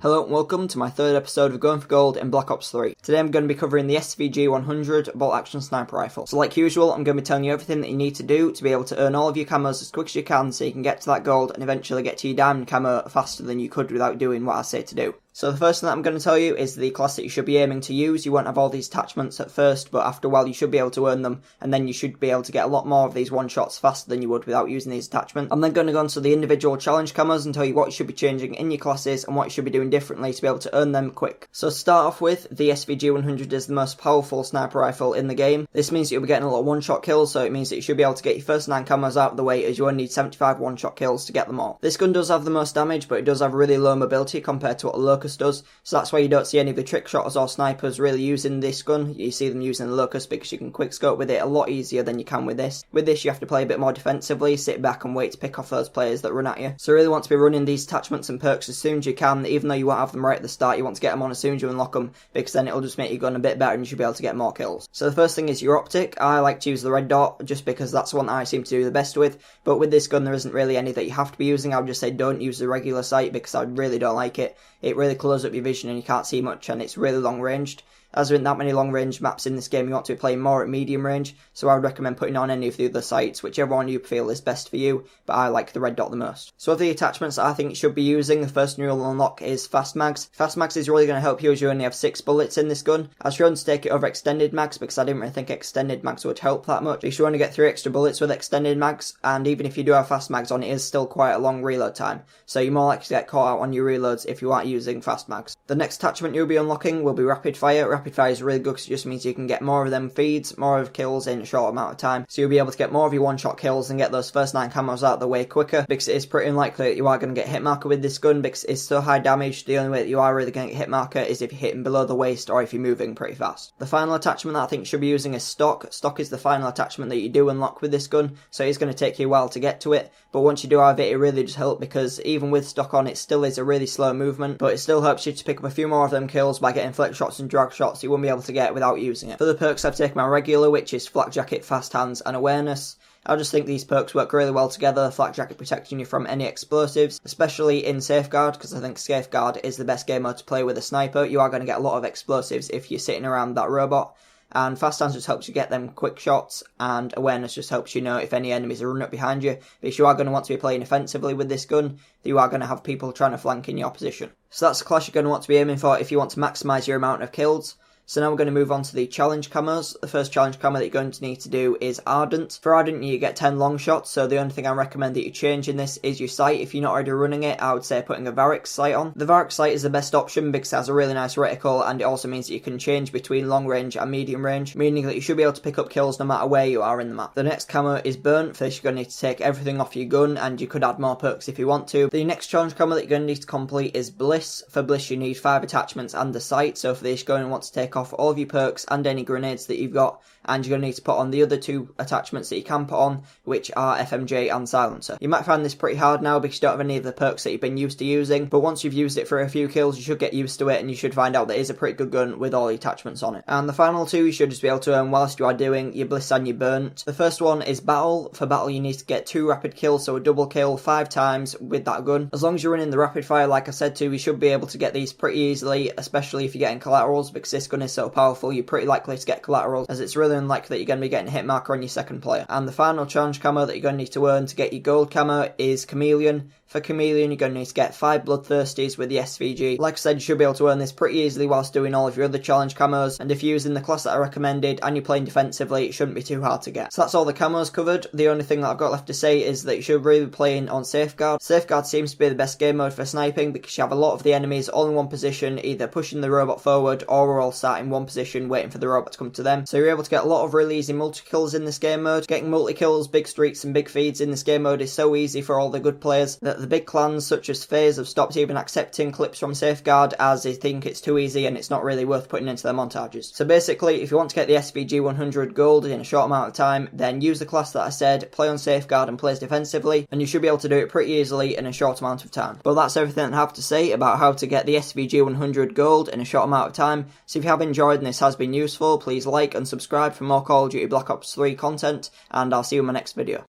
Hello and welcome to my third episode of Going for Gold in Black Ops 3. Today I'm going to be covering the SVG 100 bolt action sniper rifle. So like usual, I'm going to be telling you everything that you need to do to be able to earn all of your camos as quick as you can so you can get to that gold and eventually get to your Dimond Camo faster than you could without doing what I say to do. So the first thing that I'm going to tell you is the class that you should be aiming to use. You won't have all these attachments at first, but after a while you should be able to earn them, and then you should be able to get a lot more of these one-shots faster than you would without using these attachments. I'm then going to go into the individual challenge camos and tell you what you should be changing in your classes and what you should be doing differently to be able to earn them quick. So to start off with, the SVG 100 is the most powerful sniper rifle in the game. This means that you'll be getting a lot of one-shot kills, so it means that you should be able to get your first 9 camos out of the way, as you only need 75 one-shot kills to get them all. This gun does have the most damage, but it does have really low mobility compared to what a Locust does, so that's why you don't see any of the trick shotters or snipers really using this gun. You see them using the Locust because you can quickscope with it a lot easier than you can with this. With this you have to play a bit more defensively, sit back and wait to pick off those players that run at you. So you really want to be running these attachments and perks as soon as you can, even though you won't have them right at the start. You want to get them on as soon as you unlock them, because then it'll just make your gun a bit better and you should be able to get more kills. So the first thing is your optic. I like to use the red dot just because that's the one that I seem to do the best with, but with this gun there isn't really any that you have to be using. I would just say don't use the regular sight because I really don't like it. It really closes up your vision and you can't see much, and it's really long ranged. As there aren't that many long range maps in this game, you want to be playing more at medium range, so I would recommend putting on any of the other sights, whichever one you feel is best for you, but I like the red dot the most. So of the attachments that I think you should be using, the first one you'll unlock is fast mags. Fast mags is really going to help you as you only have 6 bullets in this gun. I was trying to take it over extended mags because I didn't really think extended mags would help that much. You should only get 3 extra bullets with extended mags, and even if you do have fast mags on, it is still quite a long reload time, so you're more likely to get caught out on your reloads if you aren't using fast mags. The next attachment you'll be unlocking will be rapid fire. Rapid fire is really good because it just means you can get more of them feeds, more of kills in a short amount of time, so you'll be able to get more of your one-shot kills and get those first 9 camos out of the way quicker, because it is pretty unlikely that you are going to get hit marker with this gun because it's so high damage. The only way that you are really going to get hit marker is if you're hitting below the waist or if you're moving pretty fast. The final attachment that I think you should be using is stock. Stock is the final attachment that you do unlock with this gun, so it's going to take you a while to get to it, but once you do have it, it really does help, because even with stock on, it still is a really slow movement, but it still helps you to pick up a few more of them kills by getting flick shots and drag shots you won't be able to get without using it. For the perks, I've taken my regular, which is flak jacket, fast hands and awareness. I just think these perks work really well together. Flak jacket protecting you from any explosives, especially in safeguard, because I think safeguard is the best game mode to play with a sniper. You are going to get a lot of explosives if you're sitting around that robot. And fast hands just helps you get them quick shots, and awareness just helps you know if any enemies are running up behind you. Because you are going to want to be playing offensively with this gun, you are going to have people trying to flank in your position. So that's the class you're going to want to be aiming for if you want to maximise your amount of kills. So now we're going to move on to the challenge camos. The first challenge camo that you're going to need to do is Ardent. For Ardent you get 10 long shots, so the only thing I recommend that you change in this is your sight. If you're not already running it, I would say putting a Varix sight on. The Varix sight is the best option because it has a really nice reticle, and it also means that you can change between long range and medium range, meaning that you should be able to pick up kills no matter where you are in the map. The next camo is Burnt. For this you're going to need to take everything off your gun, and you could add more perks if you want to. The next challenge camo that you're going to need to complete is Bliss. For Bliss you need 5 attachments and a sight, so for this you're going to want to take off all of your perks and any grenades that you've got, and you're going to need to put on the other 2 attachments that you can put on, which are FMJ and Silencer. You might find this pretty hard now because you don't have any of the perks that you've been used to using, but once you've used it for a few kills you should get used to it, and you should find out that it is a pretty good gun with all the attachments on it. And the final 2 you should just be able to earn whilst you are doing your Bliss and your Burnt. The first one is Battle. For Battle you need to get 2 rapid kills, so a double kill 5 times with that gun. As long as you're running the rapid fire like I said to, you should be able to get these pretty easily, especially if you're getting collaterals, because this gun is so powerful you're pretty likely to get collaterals, as it's really unlikely that you're going to be getting a hit marker on your second player. And the final challenge camo that you're going to need to earn to get your gold camo is Chameleon. For Chameleon you're going to need to get 5 Bloodthirsties with the SVG. Like I said, you should be able to earn this pretty easily whilst doing all of your other challenge camos, and if you're using the class that I recommended and you're playing defensively, it shouldn't be too hard to get. So that's all the camos covered. The only thing that I've got left to say is that you should really be playing on Safeguard. Safeguard seems to be the best game mode for sniping because you have a lot of the enemies all in one position, either pushing the robot forward or we're all sat in one position waiting for the robot to come to them. So you're able to get a lot of really easy multi-kills in this game mode. Getting multi-kills, big streaks and big feeds in this game mode is so easy for all the good players that the big clans such as FaZe have stopped even accepting clips from Safeguard, as they think it's too easy and it's not really worth putting into their montages. So basically, if you want to get the SVG 100 gold in a short amount of time, then use the class that I said, play on Safeguard and plays defensively, and you should be able to do it pretty easily in a short amount of time. But that's everything I have to say about how to get the SVG 100 gold in a short amount of time. So if you have enjoyed and this has been useful, please like and subscribe for more Call of Duty Black Ops 3 content, and I'll see you in my next video.